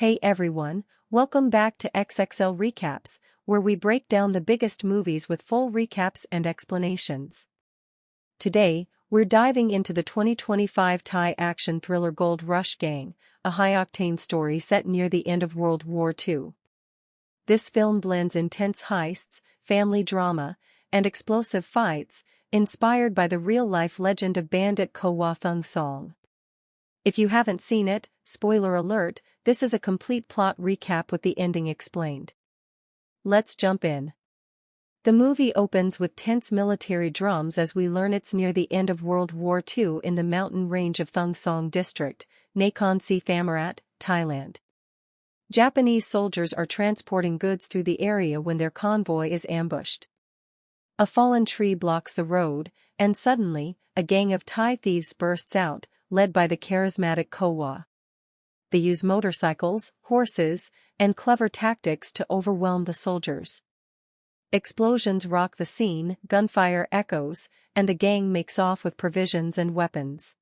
Hey everyone, welcome back to XXL Recaps, where we break down the biggest movies with full recaps and explanations. Today, we're diving into the 2025 Thai action thriller Gold Rush Gang, a high-octane story set near the end of World War II. This film blends intense heists, family drama, and explosive fights, inspired by the real-life legend of bandit Ko Wah Thung Song. If you haven't seen it, spoiler alert, this is a complete plot recap with the ending explained. Let's jump in. The movie opens with tense military drums as we learn it's near the end of World War II in the mountain range of Thung Song District, Nakhon Si Thammarat, Thailand. Japanese soldiers are transporting goods through the area when their convoy is ambushed. A fallen tree blocks the road, and suddenly, a gang of Thai thieves bursts out, led by the charismatic Ko Wah. They use motorcycles, horses, and clever tactics to overwhelm the soldiers. Explosions rock the scene, gunfire echoes, and the gang makes off with provisions and weapons.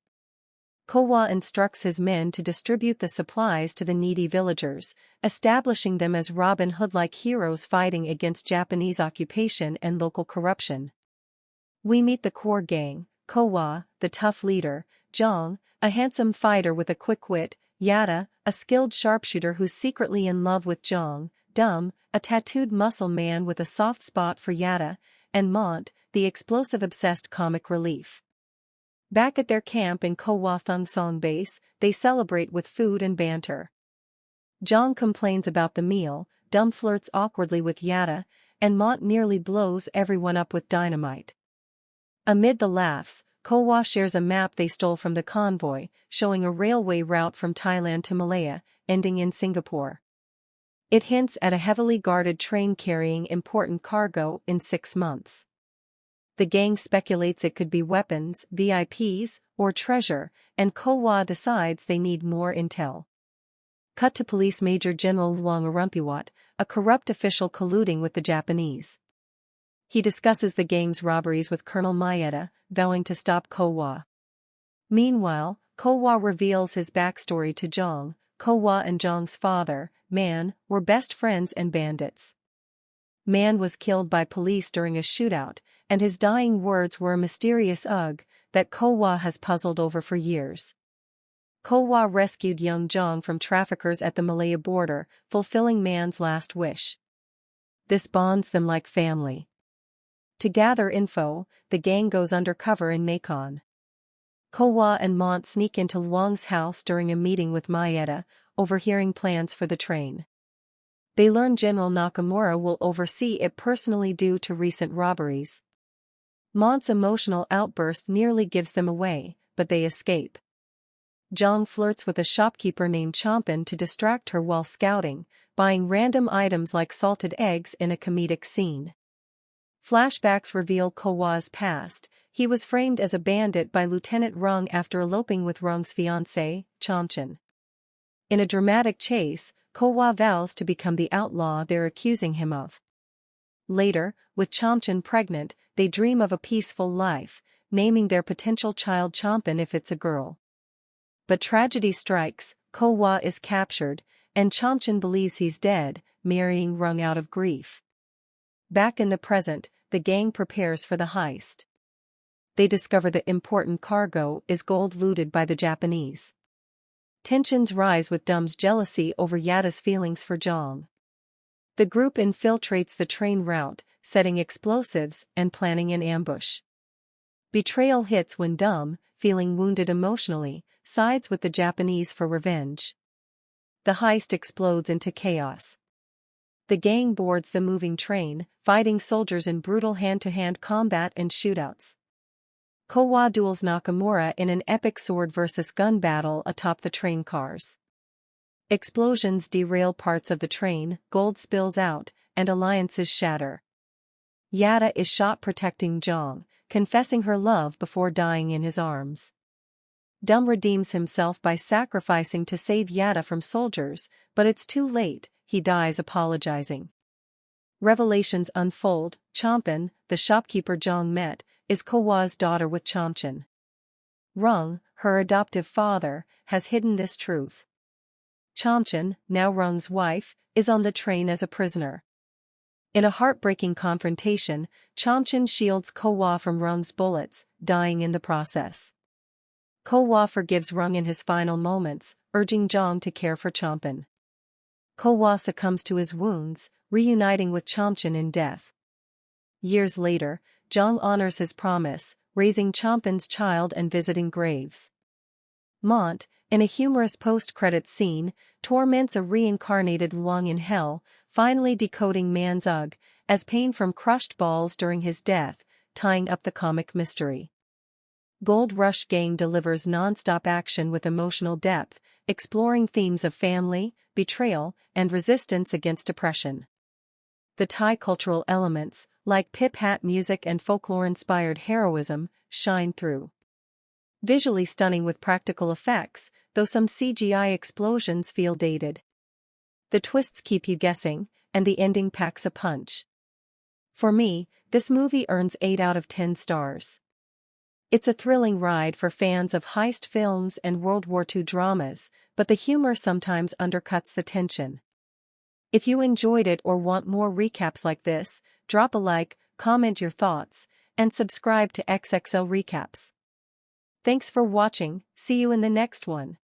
Ko Wah instructs his men to distribute the supplies to the needy villagers, establishing them as Robin Hood-like heroes fighting against Japanese occupation and local corruption. We meet the core gang: Ko Wah, the tough leader; Jong, a handsome fighter with a quick wit; Yada, a skilled sharpshooter who's secretly in love with Jong; Dum, a tattooed muscle man with a soft spot for Yada; and Mont, the explosive-obsessed comic relief. Back at their camp in Ko Wah Thung Song Base, they celebrate with food and banter. Jong complains about the meal, Dum flirts awkwardly with Yada, and Mont nearly blows everyone up with dynamite. Amid the laughs, Ko Wah shares a map they stole from the convoy, showing a railway route from Thailand to Malaya, ending in Singapore. It hints at a heavily guarded train carrying important cargo in 6 months. The gang speculates it could be weapons, VIPs, or treasure, and Ko Wah decides they need more intel. Cut to Police Major General Luang Arumpiwat, a corrupt official colluding with the Japanese. He discusses the gang's robberies with Colonel Maeda, vowing to stop Ko Wah. Meanwhile, Ko Wah reveals his backstory to Jong. Ko Wah and Jong's father, Man, were best friends and bandits. Man was killed by police during a shootout, and his dying words were a mysterious ugh that Ko Wah has puzzled over for years. Ko Wah rescued young Jong from traffickers at the Malaya border, fulfilling Man's last wish. This bonds them like family. To gather info, the gang goes undercover in Nakhon. Ko Wah and Mont sneak into Luang's house during a meeting with Maeda, overhearing plans for the train. They learn General Nakamura will oversee it personally due to recent robberies. Mont's emotional outburst nearly gives them away, but they escape. Jong flirts with a shopkeeper named Chompin to distract her while scouting, buying random items like salted eggs in a comedic scene. Flashbacks reveal Ko Wah's past. He was framed as a bandit by Lieutenant Rung after eloping with Rung's fiancée, Chomchen. In a dramatic chase, Ko Wah vows to become the outlaw they're accusing him of. Later, with Chomchen pregnant, they dream of a peaceful life, naming their potential child Chompin if it's a girl. But tragedy strikes, Ko Wah is captured, and Chomchen believes he's dead, marrying Rung out of grief. Back in the present, the gang prepares for the heist. They discover the important cargo is gold looted by the Japanese. Tensions rise with Dum's jealousy over Yada's feelings for Jong. The group infiltrates the train route, setting explosives and planning an ambush. Betrayal hits when Dum, feeling wounded emotionally, sides with the Japanese for revenge. The heist explodes into chaos. The gang boards the moving train, fighting soldiers in brutal hand-to-hand combat and shootouts. Ko Wah duels Nakamura in an epic sword versus gun battle atop the train cars. Explosions derail parts of the train, gold spills out, and alliances shatter. Yada is shot protecting Jong, confessing her love before dying in his arms. Dum redeems himself by sacrificing to save Yada from soldiers, but it's too late. He dies apologizing. Revelations unfold. Chompin, the shopkeeper Jong met, is Ko Wah's daughter with Chomchen. Rung, her adoptive father, has hidden this truth. Chomchen, now Rung's wife, is on the train as a prisoner. In a heartbreaking confrontation, Chomchen shields Ko-Wa from Rung's bullets, dying in the process. Ko-Wa forgives Rung in his final moments, urging Zhang to care for Chompen. Ko-Wa succumbs to his wounds, reuniting with Chomchen in death. Years later, Zhang honors his promise, raising Chompen's child and visiting graves. Mont, in a humorous post-credits scene, torments a reincarnated Luang in hell, finally decoding Man's Ugg, as pain from crushed balls during his death, tying up the comic mystery. Gold Rush Gang delivers non-stop action with emotional depth, exploring themes of family, betrayal, and resistance against oppression. The Thai cultural elements, like pip-hat music and folklore-inspired heroism, shine through. Visually stunning with practical effects, though some CGI explosions feel dated. The twists keep you guessing, and the ending packs a punch. For me, this movie earns 8 out of 10 stars. It's a thrilling ride for fans of heist films and World War II dramas, but the humor sometimes undercuts the tension. If you enjoyed it or want more recaps like this, drop a like, comment your thoughts, and subscribe to XXL Recaps. Thanks for watching, see you in the next one.